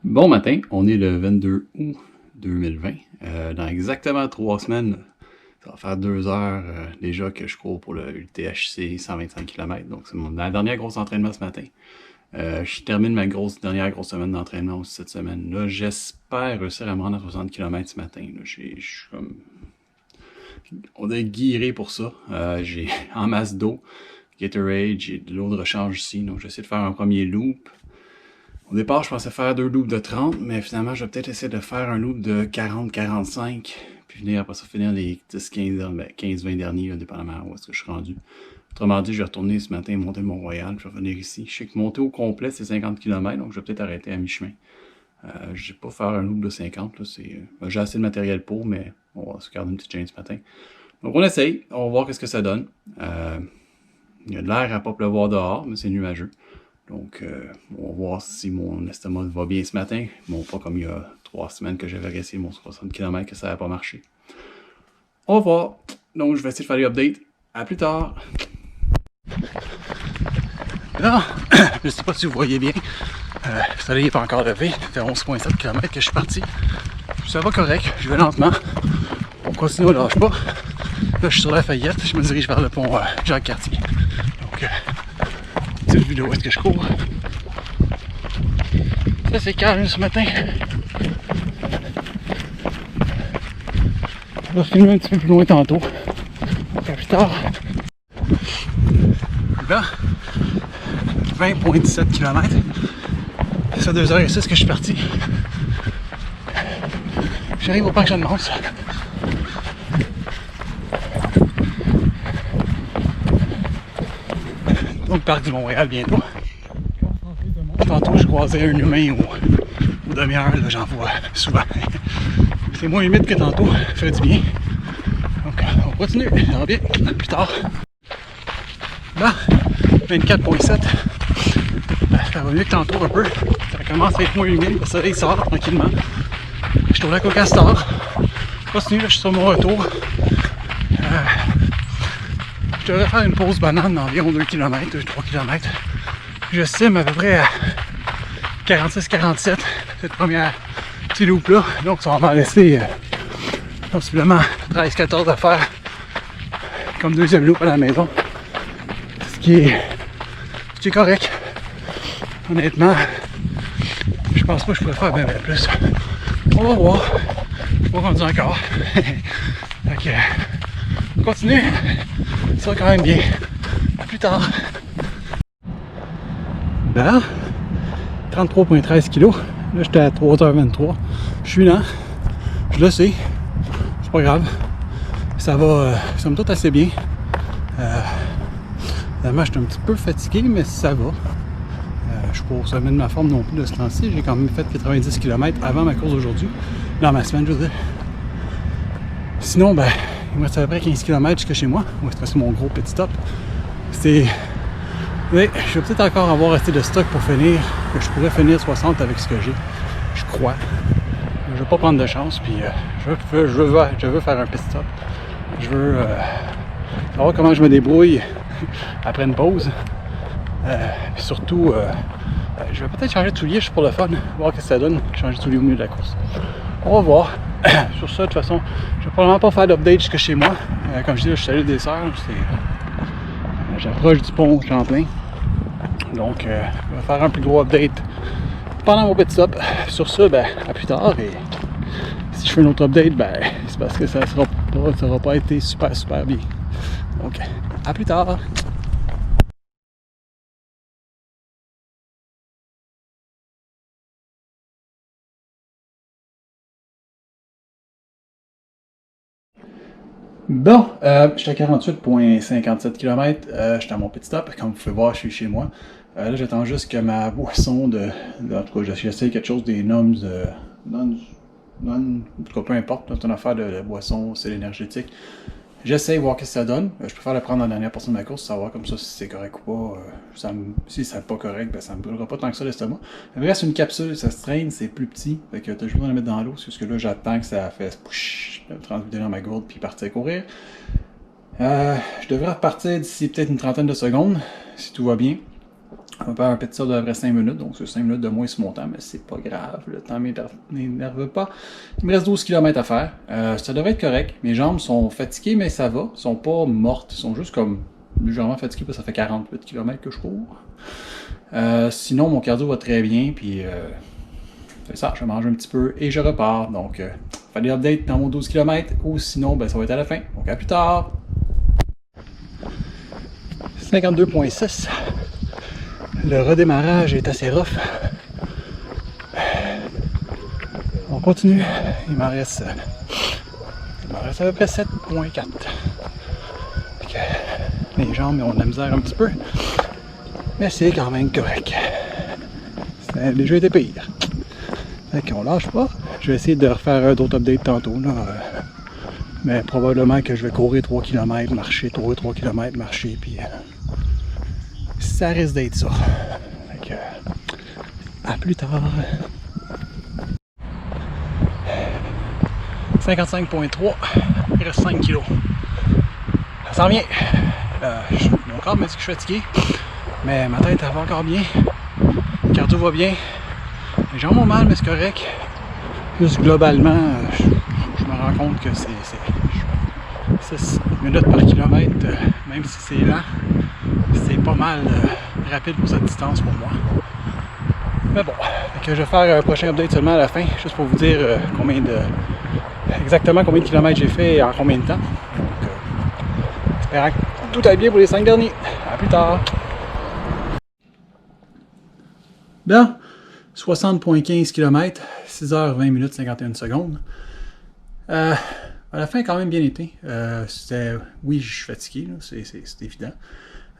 Bon matin, on est le 22 août 2020. Dans exactement 3 semaines, ça va faire 2 heures déjà que je cours pour le UTHC 125 km. Donc c'est ma dernière grosse entraînement ce matin. Je termine ma dernière grosse semaine d'entraînement aussi cette semaine. Là, j'espère réussir à me rendre à 60 km ce matin. Là, je suis comme... On est guiré pour ça. J'ai en masse d'eau, Gatorade, j'ai de l'eau de rechange ici. Donc j'essaie de faire un premier loop. Au départ, je pensais faire 2 loops de 30, mais finalement, je vais peut-être essayer de faire un loop de 40-45, puis après ça, finir les 10-15-20 derniers, dépendamment où est-ce que je suis rendu. Autrement dit, je vais retourner ce matin, monter le Mont-Royal, je vais venir ici. Je sais que monter au complet, c'est 50 km, donc je vais peut-être arrêter à mi-chemin. Je vais pas faire un loop de 50, là, j'ai assez de matériel pour, mais on va se garder une petite chaîne ce matin. Donc on essaye, on va voir qu'est-ce que ça donne. Il y a de l'air à pas pleuvoir dehors, mais c'est nuageux. Donc, on va voir si mon estomac va bien ce matin. Bon, pas comme il y a 3 semaines que j'avais essayé mon 60 km que ça n'avait pas marché. On va voir. Donc, je vais essayer de faire les updates. À plus tard. Là, je sais pas si vous voyez bien. Le soleil n'est pas encore levé. Ça fait 11,7 km que je suis parti. Ça va correct. Je vais lentement. On continue, on lâche pas. Là, je suis sur la Fayette. Je me dirige vers le pont Jacques-Cartier. Donc, petite vidéo où est-ce que je cours. Ça c'est calme ce matin. On va filmer un petit peu plus loin tantôt. À plus tard. Là, 20,17 km. Ça fait 2h06 que je suis parti. J'arrive au parc Jeanne-Mance. Donc parc du Mont-Royal bientôt. Tantôt je croisais un humain au demi-heure, là j'en vois souvent. C'est moins humide que tantôt, ça fait du bien. Donc on continue, ça va bien, plus tard. Là, 24,7. Ça va mieux que tantôt un peu. Ça commence à être moins humide, le soleil sort tranquillement. Je suis au lac au Castor. Je continue, là, je suis sur mon retour. Je devrais faire une pause banane d'environ 2 km, 2-3 km. Je stime à peu près à 46-47 cette première petite loop là. Donc ça va m'en laisser possiblement 13-14 à faire comme deuxième loop à la maison. Ce qui est correct. Honnêtement, je pense pas que je pourrais faire bien plus. On va voir. Je suis pas rendu encore. Donc, on continue. Ça va quand même bien. À plus tard. Ben, 33,13 kg. Là, j'étais à 3h23. Je suis lent. Je le sais. C'est pas grave. Ça va, somme toute, assez bien. Évidemment, je suis un petit peu fatigué, mais ça va. Je suis pas au sommet de ma forme non plus de ce temps-ci. J'ai quand même fait 90 km avant ma course d'aujourd'hui. Dans ma semaine, je veux dire. Sinon, ben, il me reste à peu près 15 km jusqu'à chez moi. Où est-ce que c'est mon gros petit stop. Oui, je vais peut-être encore avoir assez de stock pour finir. Que je pourrais finir 60 avec ce que j'ai. Je crois. Je vais pas prendre de chance. Puis je veux faire un pit stop. Je veux savoir comment je me débrouille après une pause. Puis surtout, je vais peut-être changer de soulier juste pour le fun. Voir ce que ça donne. Changer de soulier au milieu de la course. On va voir. Sur ça, de toute façon, je vais probablement pas faire d'update jusque chez moi. Comme je dis, là, je suis allé des Sœurs. J'approche du pont Champlain. Donc, je vais faire un plus gros update pendant mon petit stop. Sur ça, ben, à plus tard. Et si je fais un autre update, ben, c'est parce que ça aura pas été super bien. Donc, à plus tard. Bon, j'étais à 48,57 km, j'étais à mon petit stop, comme vous pouvez voir, je suis chez moi. Là, j'attends juste que ma boisson en tout cas, j'essaie quelque chose des Noms, en tout cas, peu importe, c'est une affaire de boisson, c'est énergétique. J'essaie de voir ce que ça donne. Je préfère le prendre en dernière portion de ma course, savoir comme ça si c'est correct ou pas. Si c'est pas correct, ben ça me brûlera pas tant que ça l'estomac. Il me reste une capsule, ça se traîne, c'est plus petit. Fait que t'as juste besoin de la mettre dans l'eau, parce que là j'attends que ça fasse transvider dans ma gourde puis partir courir. Je devrais repartir d'ici peut-être une trentaine de secondes, si tout va bien. On va faire un petit ça de 5 minutes, donc c'est 5 minutes de moins sur mon temps, mais c'est pas grave, le temps m'énerve pas. Il me reste 12 km à faire. Ça devrait être correct. Mes jambes sont fatiguées, mais ça va. Elles sont pas mortes. Elles sont juste comme légèrement fatiguées, parce que ça fait 48 km que je cours. Sinon, mon cardio va très bien, puis c'est ça, je mange un petit peu et je repars. Donc, faire des updates dans mon 12 km, ou sinon, ben, ça va être à la fin. Donc, à plus tard! 52,6. Le redémarrage est assez rough. On continue. Il m'en reste à peu près 7,4. Les jambes ont de la misère un petit peu. Mais c'est quand même correct. Ça a déjà été pire. Fait qu'on lâche pas. Je vais essayer de refaire d'autres updates tantôt. Là. Mais probablement que je vais courir 3 km, marcher, courir 3 km, marcher. Puis ça risque d'être ça. Fait que, à plus tard. 55,3. Il reste 5 kg. Ça s'en vient. Mon corps me dit que je suis fatigué. Mais ma tête elle va encore bien. Le cardio va bien. Les jambes ont mal, mais c'est correct. Juste globalement, je me rends compte que c'est 6 minutes par kilomètre, même si c'est lent, c'est pas mal rapide pour cette distance pour moi. Mais bon, je vais faire un prochain update seulement à la fin, juste pour vous dire exactement combien de kilomètres j'ai fait et en combien de temps. Donc, espérant que tout aille bien pour les 5 derniers. À plus tard! Bien, 60,15 km, 6h20 minutes 51 secondes. À la fin, quand même bien été. Oui, je suis fatigué, c'est évident.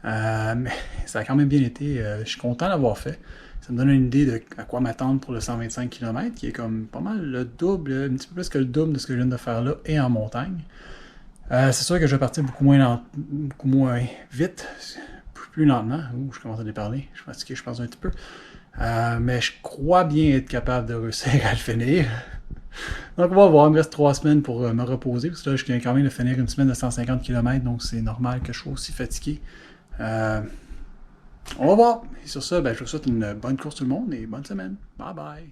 Mais ça a quand même bien été. Je suis content d'avoir fait. Ça me donne une idée de à quoi m'attendre pour le 125 km, qui est comme pas mal le double, un petit peu plus que le double de ce que je viens de faire là, et en montagne. C'est sûr que je vais partir beaucoup moins vite, plus lentement. Ouh, je commence à déparler. Je suis fatigué, je pense un petit peu. Mais je crois bien être capable de réussir à le finir. Donc on va voir, il me reste 3 semaines pour me reposer, parce que là je viens quand même de finir une semaine de 150 km, donc c'est normal que je sois aussi fatigué. On va voir. Et sur ça, je vous souhaite une bonne course tout le monde et bonne semaine. Bye bye.